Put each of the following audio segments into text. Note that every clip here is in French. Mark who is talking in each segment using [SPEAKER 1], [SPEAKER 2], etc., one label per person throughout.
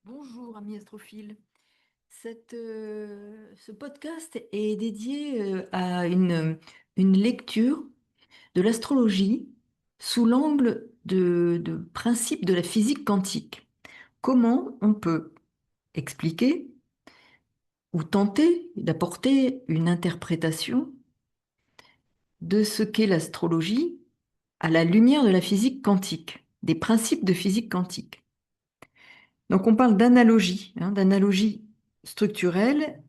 [SPEAKER 1] Bonjour, amis astrophiles. Ce podcast est dédié à une lecture de l'astrologie sous l'angle de principes de la physique quantique. Comment on peut expliquer ou tenter d'apporter une interprétation de ce qu'est l'astrologie à la lumière de la physique quantique, des principes de physique quantique. Donc on parle d'analogie, d'analogie structurelle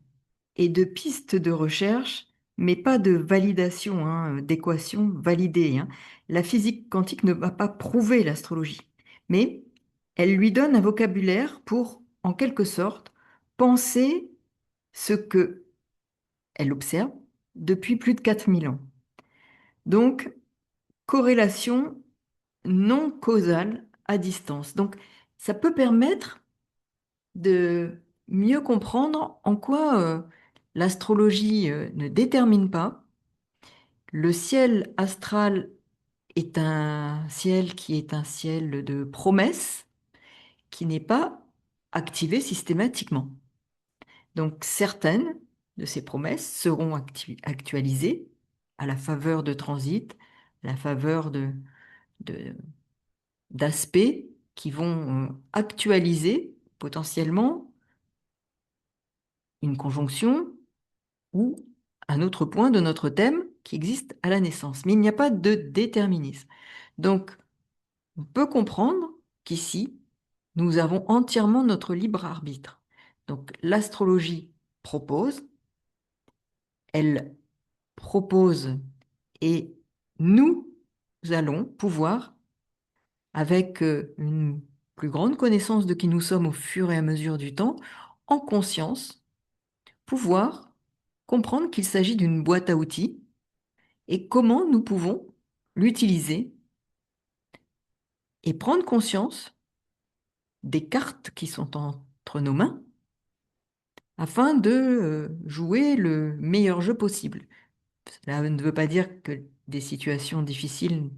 [SPEAKER 1] et de pistes de recherche, mais pas de validation, d'équations validées, La physique quantique ne va pas prouver l'astrologie, mais elle lui donne un vocabulaire pour, en quelque sorte, penser ce que elle observe depuis plus de 4000 ans. Donc, corrélation non causale à distance. Donc, ça peut permettre de mieux comprendre en quoi l'astrologie ne détermine pas. Le ciel astral est un ciel qui est un ciel de promesses qui n'est pas activé systématiquement. Donc certaines de ces promesses seront actualisées à la faveur de transits, à la faveur de- d'aspects qui vont actualiser potentiellement une conjonction ou un autre point de notre thème qui existe à la naissance. Mais il n'y a pas de déterminisme. Donc, on peut comprendre qu'ici, nous avons entièrement notre libre arbitre. Donc, l'astrologie propose, elle propose et nous allons pouvoir, avec une plus grande connaissance de qui nous sommes au fur et à mesure du temps, en conscience, pouvoir comprendre qu'il s'agit d'une boîte à outils et comment nous pouvons l'utiliser et prendre conscience des cartes qui sont entre nos mains afin de jouer le meilleur jeu possible. Cela ne veut pas dire que des situations difficiles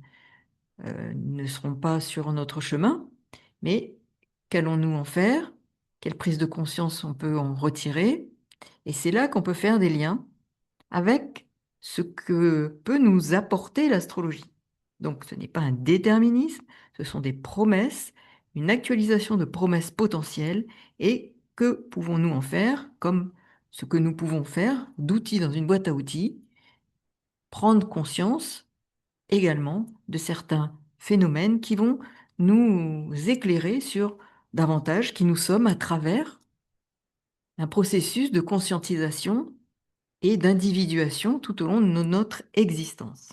[SPEAKER 1] ne seront pas sur notre chemin, mais qu'allons-nous en faire? Quelle prise de conscience on peut en retirer? Et c'est là qu'on peut faire des liens avec ce que peut nous apporter l'astrologie. Donc ce n'est pas un déterminisme, ce sont des promesses, une actualisation de promesses potentielles, et que pouvons-nous en faire comme ce que nous pouvons faire d'outils dans une boîte à outils, prendre conscience également de certains phénomènes qui vont nous éclairer sur davantage qui nous sommes à travers un processus de conscientisation et d'individuation tout au long de notre existence.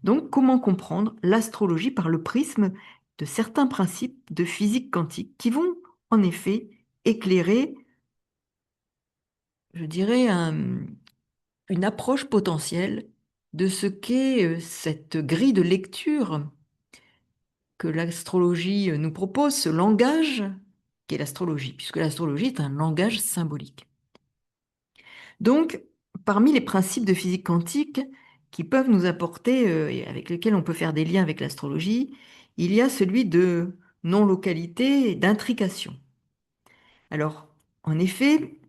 [SPEAKER 1] Donc, comment comprendre l'astrologie par le prisme de certains principes de physique quantique qui vont en effet éclairer, je dirais, une approche potentielle de ce qu'est cette grille de lecture que l'astrologie nous propose, ce langage qu'est l'astrologie, puisque l'astrologie est un langage symbolique. Donc, parmi les principes de physique quantique qui peuvent nous apporter et avec lesquels on peut faire des liens avec l'astrologie, il y a celui de non-localité et d'intrication. Alors, en effet,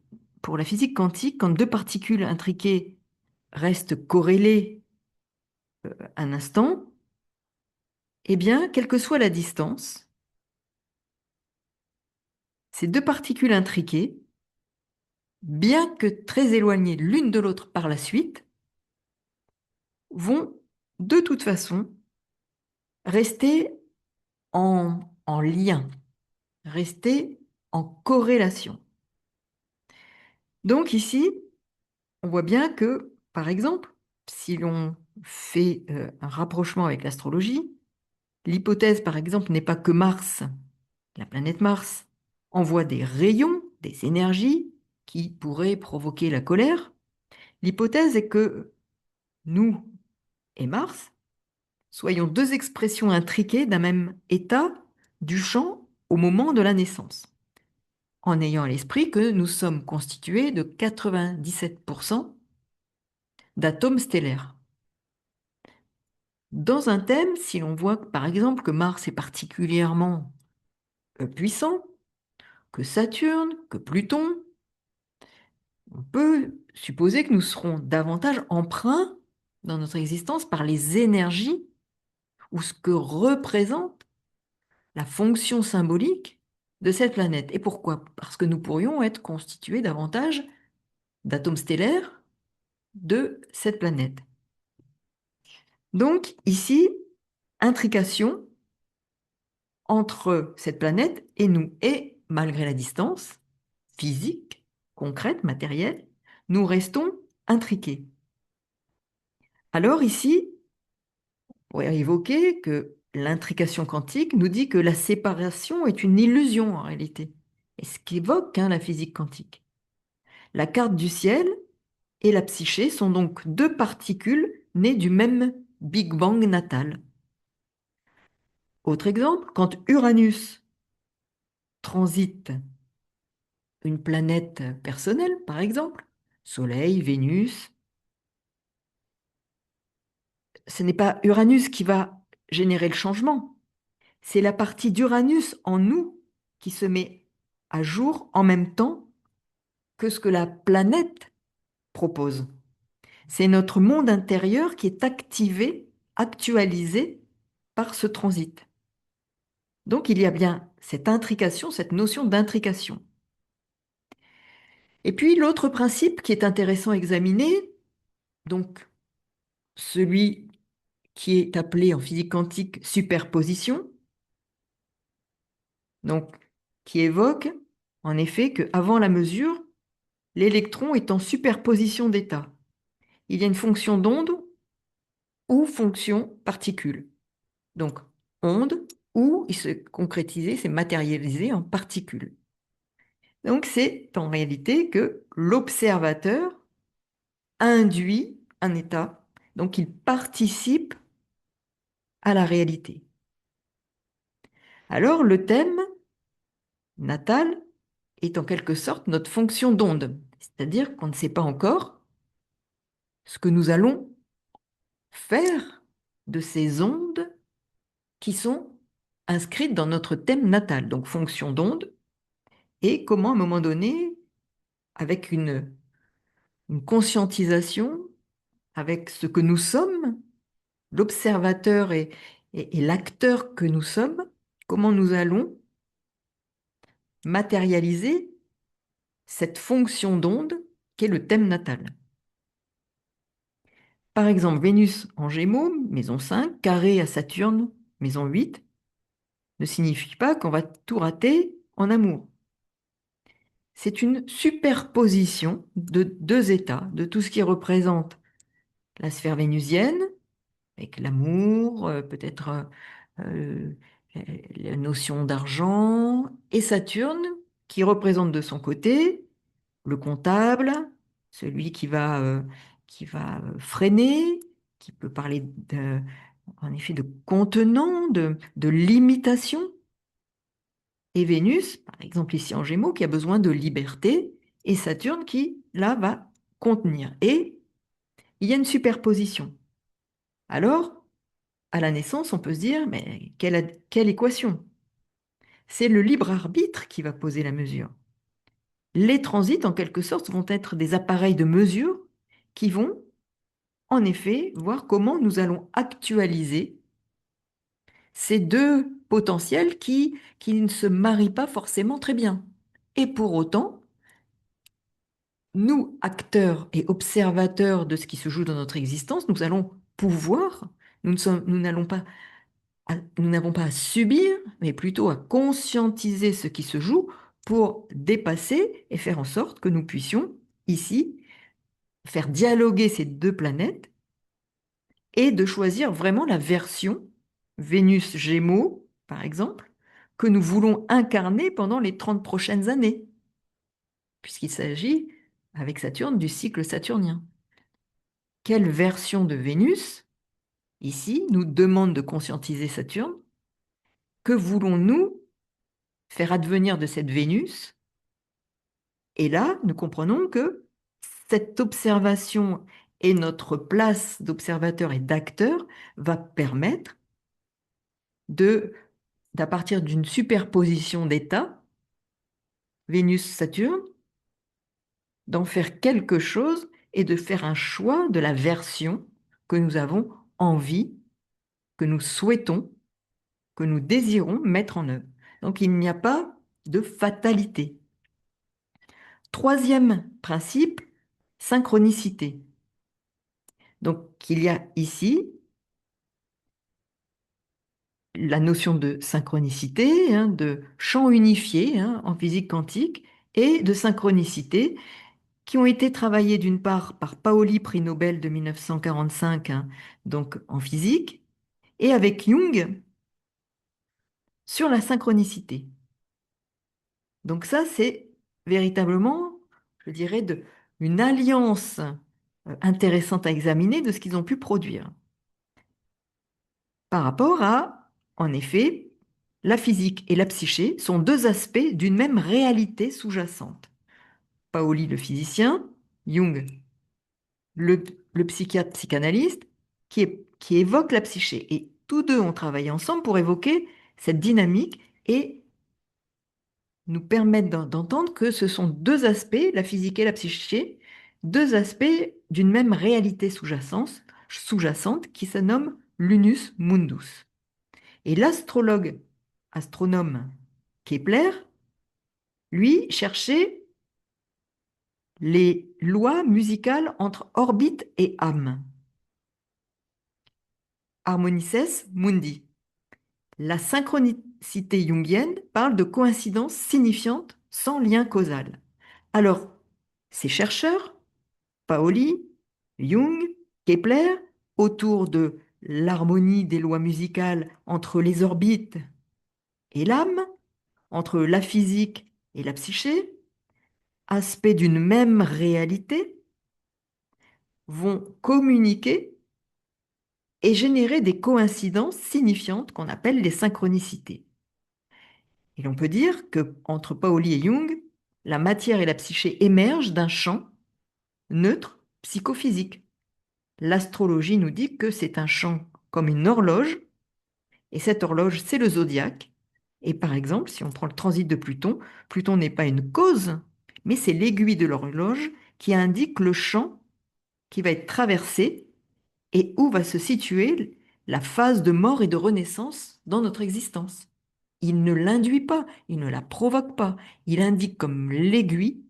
[SPEAKER 1] pour la physique quantique, quand deux particules intriquées restent corrélées un instant, eh bien, quelle que soit la distance, ces deux particules intriquées, bien que très éloignées l'une de l'autre par la suite, vont de toute façon rester en lien, rester en corrélation. Donc ici, on voit bien que, par exemple, si l'on fait un rapprochement avec l'astrologie, l'hypothèse, par exemple, n'est pas que Mars, la planète Mars, envoie des rayons, des énergies qui pourraient provoquer la colère. L'hypothèse est que nous et Mars soyons deux expressions intriquées d'un même état du champ au moment de la naissance, en ayant à l'esprit que nous sommes constitués de 97% d'atomes stellaires. Dans un thème, si l'on voit par exemple que Mars est particulièrement puissant, que Saturne, que Pluton, on peut supposer que nous serons davantage empreints dans notre existence par les énergies ou ce que représente la fonction symbolique de cette planète. Et pourquoi? Parce que nous pourrions être constitués davantage d'atomes stellaires de cette planète. Donc ici, intrication entre cette planète et nous. Et malgré la distance physique, concrète, matérielle, nous restons intriqués. Alors ici, on pourrait évoquer que l'intrication quantique nous dit que la séparation est une illusion en réalité. Et ce qu'évoque la physique quantique. La carte du ciel et la psyché sont donc deux particules nées du même Big Bang natal. Autre exemple, quand Uranus transite une planète personnelle, par exemple, Soleil, Vénus, ce n'est pas Uranus qui va générer le changement, c'est la partie d'Uranus en nous qui se met à jour en même temps que ce que la planète propose. C'est notre monde intérieur qui est activé, actualisé par ce transit. Donc il y a bien cette intrication, cette notion d'intrication. Et puis l'autre principe qui est intéressant à examiner, donc celui qui est appelé en physique quantique superposition, donc qui évoque en effet qu'avant la mesure, l'électron est en superposition d'états. Il y a une fonction d'onde ou fonction particule. Donc onde ou il se concrétisait, s'est matérialisé en particules. Donc c'est en réalité que l'observateur induit un état, donc il participe à la réalité. Alors le thème natal est en quelque sorte notre fonction d'onde, c'est-à-dire qu'on ne sait pas encore ce que nous allons faire de ces ondes qui sont inscrites dans notre thème natal, donc fonction d'onde, et comment à un moment donné, avec une conscientisation, avec ce que nous sommes, l'observateur et l'acteur que nous sommes, comment nous allons matérialiser cette fonction d'onde qui est le thème natal. Par exemple, Vénus en Gémeaux, maison 5, carré à Saturne, maison 8, ne signifie pas qu'on va tout rater en amour. C'est une superposition de deux états, de tout ce qui représente la sphère vénusienne, avec l'amour, peut-être euh, la notion d'argent, et Saturne, qui représente de son côté le comptable, celui qui va freiner, qui peut parler en effet de contenant, de limitation, et Vénus, par exemple ici en Gémeaux, qui a besoin de liberté, et Saturne qui, là, va contenir. Et il y a une superposition. Alors, à la naissance, on peut se dire, mais quelle équation? C'est le libre arbitre qui va poser la mesure. Les transits, en quelque sorte, vont être des appareils de mesure qui vont, en effet, voir comment nous allons actualiser ces deux potentiels qui ne se marient pas forcément très bien. Et pour autant, nous, acteurs et observateurs de ce qui se joue dans notre existence, nous allons pouvoir, nous n'allons pas nous n'avons pas à subir, mais plutôt à conscientiser ce qui se joue pour dépasser et faire en sorte que nous puissions, ici, faire dialoguer ces deux planètes et de choisir vraiment la version Vénus-Gémeaux, par exemple, que nous voulons incarner pendant les 30 prochaines années, puisqu'il s'agit, avec Saturne, du cycle saturnien. Quelle version de Vénus, ici, nous demande de conscientiser Saturne? Que voulons-nous faire advenir de cette Vénus? Et là, nous comprenons que cette observation et notre place d'observateur et d'acteur va permettre d'à partir d'une superposition d'états, Vénus-Saturne, d'en faire quelque chose et de faire un choix de la version que nous avons envie, que nous souhaitons, que nous désirons mettre en œuvre. Donc il n'y a pas de fatalité. Troisième principe, synchronicité. Donc il y a ici la notion de synchronicité, hein, de champ unifié hein, en physique quantique et de synchronicité qui ont été travaillées d'une part par Pauli, prix Nobel de 1945, hein, donc en physique, et avec Jung sur la synchronicité. Donc ça, c'est véritablement, je dirais, une alliance intéressante à examiner de ce qu'ils ont pu produire par rapport à, en effet, la physique et la psyché sont deux aspects d'une même réalité sous-jacente. Paoli, le physicien, Jung, le, le psychiatre psychanalyste, qui évoque la psyché. Et tous deux ont travaillé ensemble pour évoquer cette dynamique et nous permettre d'entendre que ce sont deux aspects, la physique et la psyché, deux aspects d'une même réalité sous-jacente qui se nomme l'unus mundus. Et astronome Kepler, lui, cherchait les lois musicales entre orbite et âme. Harmonices mundi. La synchronicité jungienne parle de coïncidence signifiante sans lien causal. Alors, ces chercheurs, Paoli, Jung, Kepler, autour de l'harmonie des lois musicales entre les orbites et l'âme, entre la physique et la psyché, aspects d'une même réalité, vont communiquer et générer des coïncidences signifiantes qu'on appelle les synchronicités. Et l'on peut dire que entre Pauli et Jung, la matière et la psyché émergent d'un champ neutre psychophysique. L'astrologie nous dit que c'est un champ comme une horloge, et cette horloge, c'est le zodiaque. Et par exemple, si on prend le transit de Pluton, Pluton n'est pas une cause, mais c'est l'aiguille de l'horloge qui indique le champ qui va être traversé et où va se situer la phase de mort et de renaissance dans notre existence. Il ne l'induit pas, il ne la provoque pas, il indique comme l'aiguille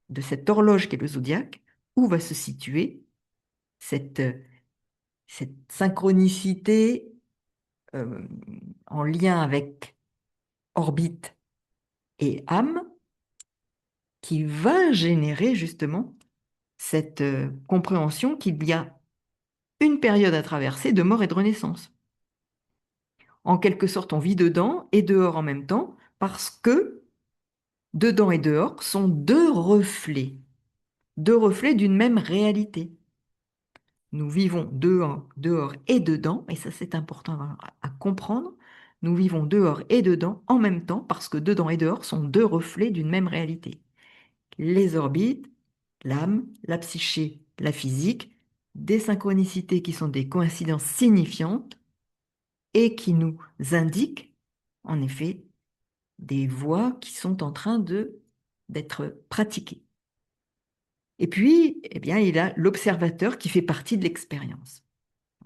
[SPEAKER 1] de cette horloge qui est le zodiaque, où va se situer cette, cette synchronicité euh, en lien avec orbite et âme qui va générer justement cette compréhension qu'il y a une période à traverser de mort et de renaissance. En quelque sorte, on vit dedans et dehors en même temps parce que dedans et dehors sont deux reflets d'une même réalité. Nous vivons dehors et dedans, et ça c'est important à comprendre, nous vivons dehors et dedans en même temps parce que dedans et dehors sont deux reflets d'une même réalité. Les orbites, l'âme, la psyché, la physique, des synchronicités qui sont des coïncidences signifiantes et qui nous indiquent en effet des voies qui sont en train d'être pratiquées. Et puis, eh bien, il a l'observateur qui fait partie de l'expérience.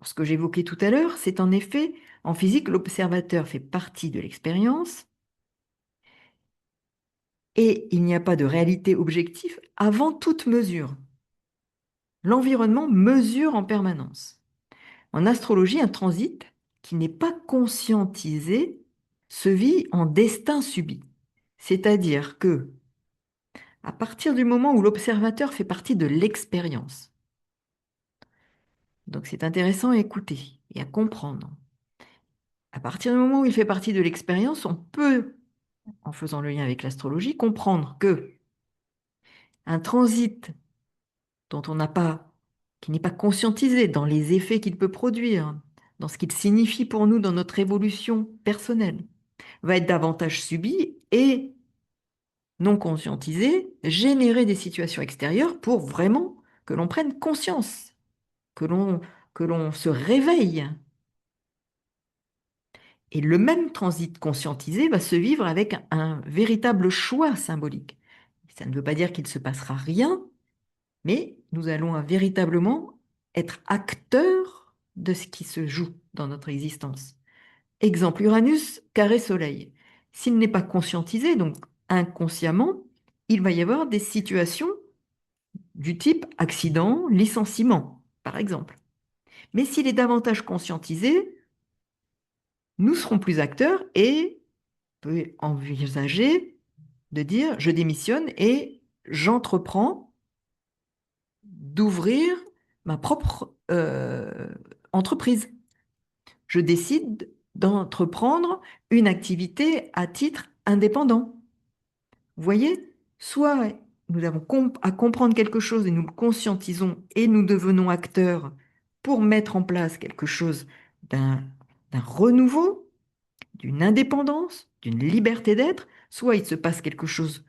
[SPEAKER 1] Ce que j'évoquais tout à l'heure, c'est en effet, en physique, l'observateur fait partie de l'expérience et il n'y a pas de réalité objective avant toute mesure. L'environnement mesure en permanence. En astrologie, un transit qui n'est pas conscientisé se vit en destin subi. C'est-à-dire que, à partir du moment où l'observateur fait partie de l'expérience, donc c'est intéressant à écouter et à comprendre. À partir du moment où il fait partie de l'expérience, on peut, en faisant le lien avec l'astrologie, comprendre que un transit dont on n'a pas, qui n'est pas conscientisé dans les effets qu'il peut produire, dans ce qu'il signifie pour nous dans notre évolution personnelle, va être davantage subi et non conscientisé, générer des situations extérieures pour vraiment que l'on prenne conscience, que l'on se réveille. Et le même transit conscientisé va se vivre avec un véritable choix symbolique. Ça ne veut pas dire qu'il ne se passera rien, mais nous allons véritablement être acteurs de ce qui se joue dans notre existence. Exemple, Uranus, carré Soleil. S'il n'est pas conscientisé, donc inconsciemment, il va y avoir des situations du type accident, licenciement, par exemple. Mais s'il est davantage conscientisé, nous serons plus acteurs et on peut envisager de dire je démissionne et j'entreprends d'ouvrir ma propre entreprise. Je décide d'entreprendre une activité à titre indépendant. Vous voyez, soit nous avons à comprendre quelque chose et nous le conscientisons et nous devenons acteurs pour mettre en place quelque chose d'un renouveau, d'une indépendance, d'une liberté d'être, soit il se passe quelque chose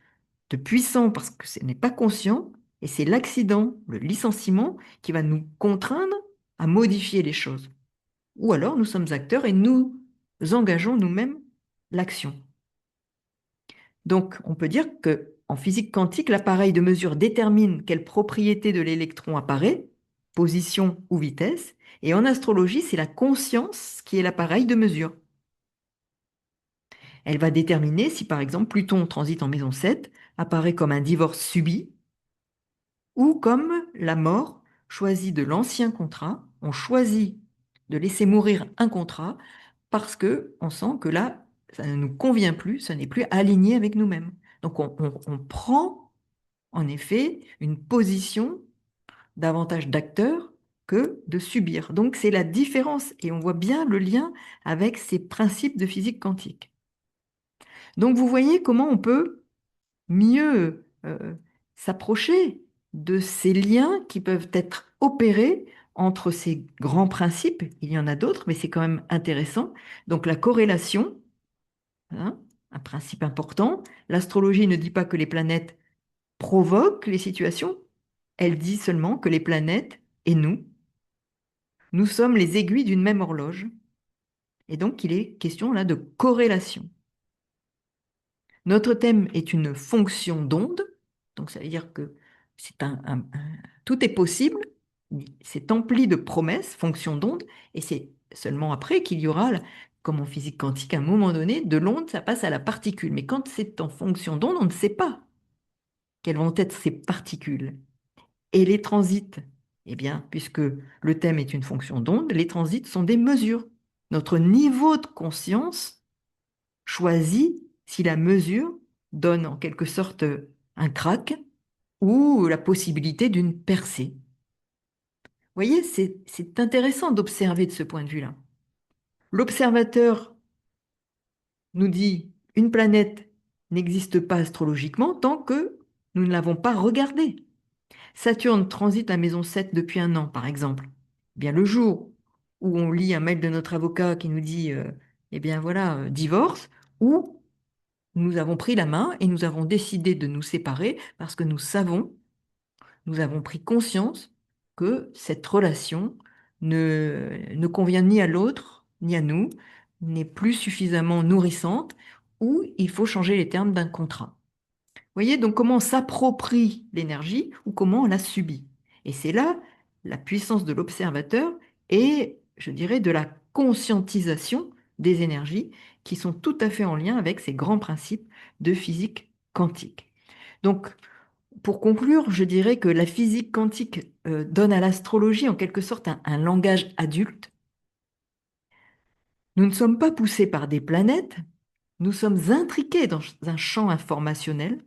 [SPEAKER 1] de puissant parce que ce n'est pas conscient et c'est l'accident, le licenciement qui va nous contraindre à modifier les choses. Ou alors nous sommes acteurs et nous engageons nous-mêmes l'action. Donc, on peut dire que en physique quantique, l'appareil de mesure détermine quelle propriété de l'électron apparaît, position ou vitesse, et en astrologie, c'est la conscience qui est l'appareil de mesure. Elle va déterminer si, par exemple, Pluton transite en maison 7, apparaît comme un divorce subi ou comme la mort choisie de l'ancien contrat. On choisit de laisser mourir un contrat parce que on sent que là, ça ne nous convient plus, ça n'est plus aligné avec nous-mêmes. Donc on prend en effet une position davantage d'acteur que de subir. Donc c'est la différence et on voit bien le lien avec ces principes de physique quantique. Donc vous voyez comment on peut mieux s'approcher de ces liens qui peuvent être opérés entre ces grands principes. Il y en a d'autres, mais c'est quand même intéressant. Donc la corrélation, hein, un principe important. L'astrologie ne dit pas que les planètes provoquent les situations, elle dit seulement que les planètes et nous sommes les aiguilles d'une même horloge. Et donc il est question là de corrélation. Notre thème est une fonction d'onde, donc ça veut dire que tout est possible, c'est empli de promesses, fonction d'onde, et c'est seulement après qu'il y aura, comme en physique quantique, à un moment donné, de l'onde, ça passe à la particule. Mais quand c'est en fonction d'onde, on ne sait pas quelles vont être ces particules. Et les transits, eh bien, puisque le thème est une fonction d'onde, les transits sont des mesures. Notre niveau de conscience choisit si la mesure donne en quelque sorte un crack ou la possibilité d'une percée. Vous voyez, c'est intéressant d'observer de ce point de vue-là. L'observateur nous dit une planète n'existe pas astrologiquement tant que nous ne l'avons pas regardée. Saturne transite la maison 7 depuis un an, par exemple. Eh bien, le jour où on lit un mail de notre avocat qui nous dit, eh bien voilà, divorce, ou nous avons pris la main et nous avons décidé de nous séparer parce que nous savons, nous avons pris conscience que cette relation ne convient ni à l'autre, ni à nous, n'est plus suffisamment nourrissante, ou il faut changer les termes d'un contrat. Vous voyez donc comment on s'approprie l'énergie ou comment on la subit. Et c'est là la puissance de l'observateur et, je dirais, de la conscientisation des énergies qui sont tout à fait en lien avec ces grands principes de physique quantique. Donc, pour conclure, je dirais que la physique quantique donne à l'astrologie en quelque sorte un langage adulte. Nous ne sommes pas poussés par des planètes, nous sommes intriqués dans un champ informationnel.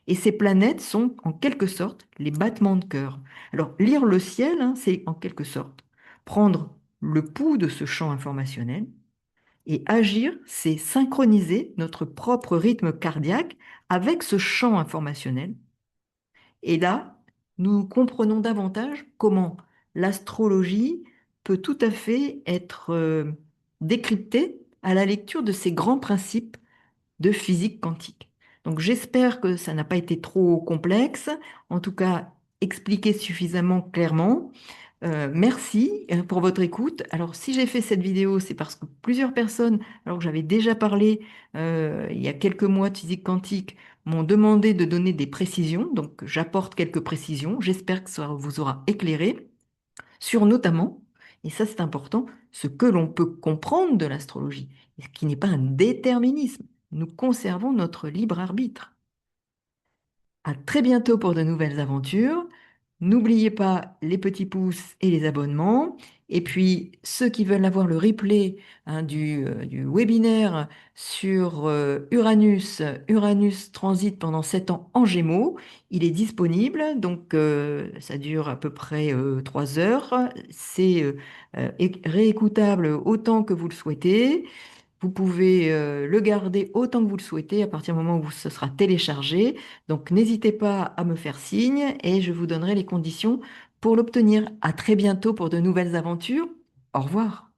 [SPEAKER 1] Et ces planètes sont en quelque sorte les battements de cœur. Alors, lire le ciel, hein, c'est en quelque sorte prendre le pouls de ce champ informationnel et agir, c'est synchroniser notre propre rythme cardiaque avec ce champ informationnel. Et là, nous comprenons davantage comment l'astrologie peut tout à fait être décryptée à la lecture de ces grands principes de physique quantique. Donc j'espère que ça n'a pas été trop complexe, en tout cas expliqué suffisamment clairement. Merci pour votre écoute. Alors, si j'ai fait cette vidéo, c'est parce que plusieurs personnes, alors que j'avais déjà parlé il y a quelques mois de physique quantique, m'ont demandé de donner des précisions. Donc, j'apporte quelques précisions. J'espère que ça vous aura éclairé sur notamment, et ça c'est important, ce que l'on peut comprendre de l'astrologie, qui n'est pas un déterminisme. Nous conservons notre libre arbitre. À très bientôt pour de nouvelles aventures. N'oubliez pas les petits pouces et les abonnements. Et puis, ceux qui veulent avoir le replay du webinaire sur Uranus, Uranus transite pendant 7 ans en Gémeaux, il est disponible. Donc, ça dure à peu près 3 heures. C'est réécoutable autant que vous le souhaitez. Vous pouvez le garder autant que vous le souhaitez à partir du moment où ce sera téléchargé. Donc n'hésitez pas à me faire signe et je vous donnerai les conditions pour l'obtenir. À très bientôt pour de nouvelles aventures. Au revoir.